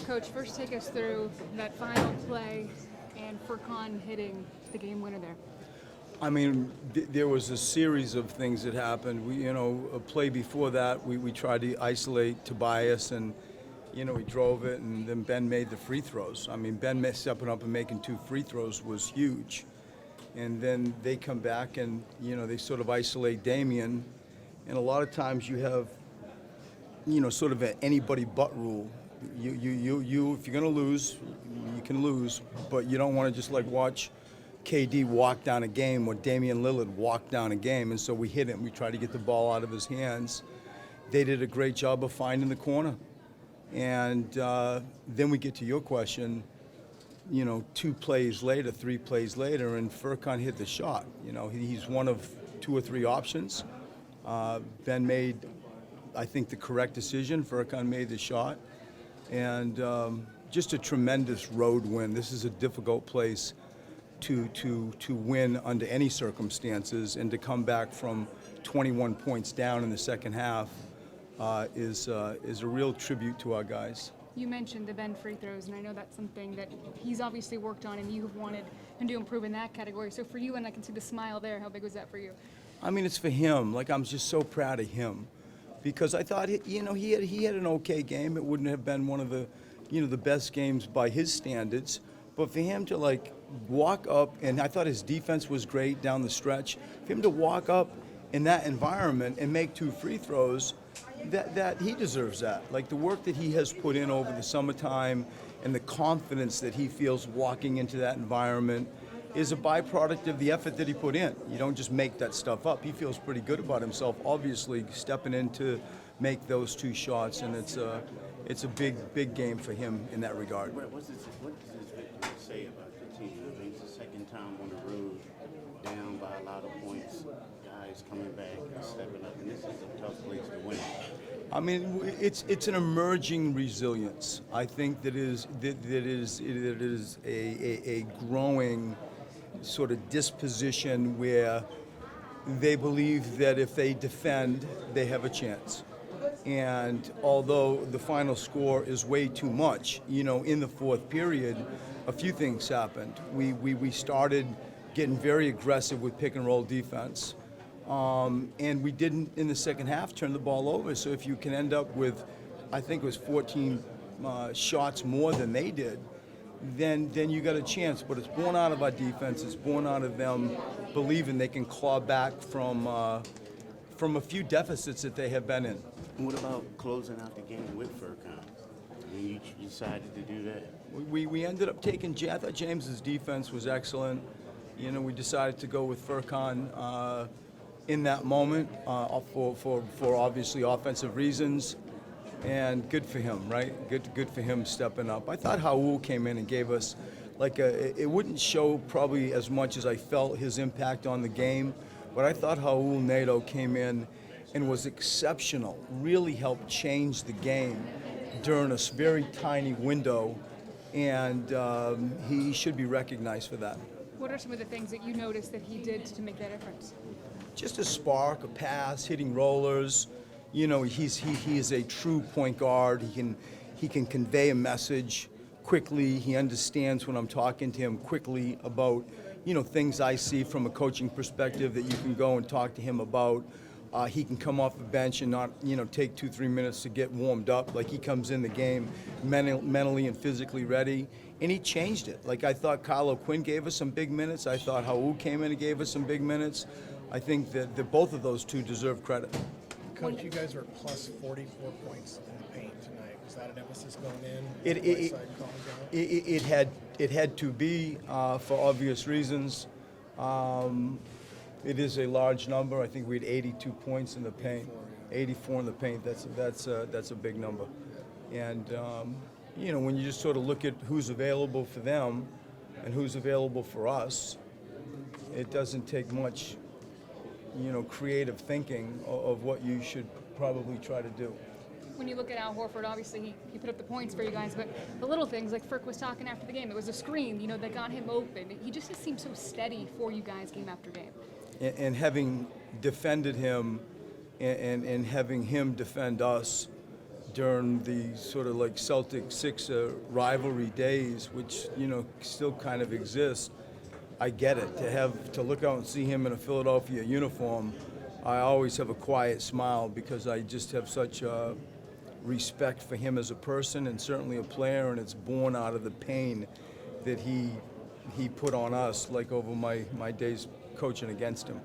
Coach, first take us through that final play and Furkan hitting the game winner there. I mean, there was a series of things that happened. A play before that, we tried to isolate Tobias, and he drove it, and then Ben made the free throws. I mean, Ben stepping up and making 2 free throws was huge. And then they come back and, they sort of isolate Damian. And a lot of times you have, sort of an anybody but rule. You if you're going to lose, you can lose, but you don't want to just like watch KD walk down a game or Damian Lillard walk down a game. And so we hit him. We tried to get the ball out of his hands. They did a great job of finding the corner. And then we get to your question, 2 plays later, 3 plays later, and Furkan hit the shot. He's one of 2 or 3 options. Ben made, I think, the correct decision. Furkan made the shot. And just a tremendous road win. This is a difficult place to win under any circumstances, and to come back from 21 points down in the second half is a real tribute to our guys. You mentioned the Ben free throws, and I know that's something that he's obviously worked on and you have wanted him to improve in that category. So for you, and I can see the smile there, how big was that for you? I mean, it's for him. Like, I'm just so proud of him, because I thought, he had an okay game. It wouldn't have been one of the, the best games by his standards. But for him to, like, walk up, and I thought his defense was great down the stretch, for him to walk up in that environment and make 2 free throws, that he deserves that. Like, the work that he has put in over the summertime and the confidence that he feels walking into that environment is a byproduct of the effort that he put in. You don't just make that stuff up. He feels pretty good about himself, obviously, stepping in to make those 2 shots, and it's a big game for him in that regard. What does this victory say about the team? I mean, it's the second time on the road, down by a lot of points, guys coming back and stepping up, and this is a tough place to win. I mean, it's an emerging resilience. I think that is a growing sort of disposition where they believe that if they defend, they have a chance. And although the final score is way too much, in the 4th period, a few things happened. We started getting very aggressive with pick and roll defense. And we didn't, in the second half, turn the ball over. So if you can end up with, I think it was 14 shots more than they did, then you got a chance. But it's born out of our defense. It's born out of them believing they can claw back from a few deficits that they have been in. And what about closing out the game with Furkan? I mean, you decided to do that? We ended up taking, I thought James's defense was excellent. We decided to go with Furkan in that moment for obviously offensive reasons, and good for him, right? Good for him stepping up. I thought Raul came in and gave us it wouldn't show probably as much as I felt his impact on the game, but I thought Raul Neto came in and was exceptional, really helped change the game during a very tiny window, and he should be recognized for that. What are some of the things that you noticed that he did to make that difference? Just a spark, a pass, hitting rollers. He is a true point guard. He can convey a message quickly. He understands when I'm talking to him quickly about things I see from a coaching perspective that you can go and talk to him about. He can come off the bench and not take 2-3 minutes to get warmed up. Like, he comes in the game mentally and physically ready, and he changed it. Like, I thought Kyle O'Quinn gave us some big minutes. I thought Raul came in and gave us some big minutes. I think that both of those 2 deserve credit. Coach, you guys were plus 44 points in the paint tonight. Was that an emphasis going in? It had to be for obvious reasons. It is a large number. I think we had 82 points in the paint, 84 in the paint. That's a big number. And when you just sort of look at who's available for them and who's available for us, it doesn't take much, creative thinking of what you should probably try to do. When you look at Al Horford, obviously he put up the points for you guys, but the little things, like Furk was talking after the game, it was a screen, that got him open. He just seemed so steady for you guys game after game. And having defended him and having him defend us during the sort of like Celtic Sixer rivalry days, which, you know, still kind of exist. I get it. To look out and see him in a Philadelphia uniform, I always have a quiet smile because I just have such respect for him as a person and certainly a player, and it's born out of the pain that he put on us, like over my days coaching against him.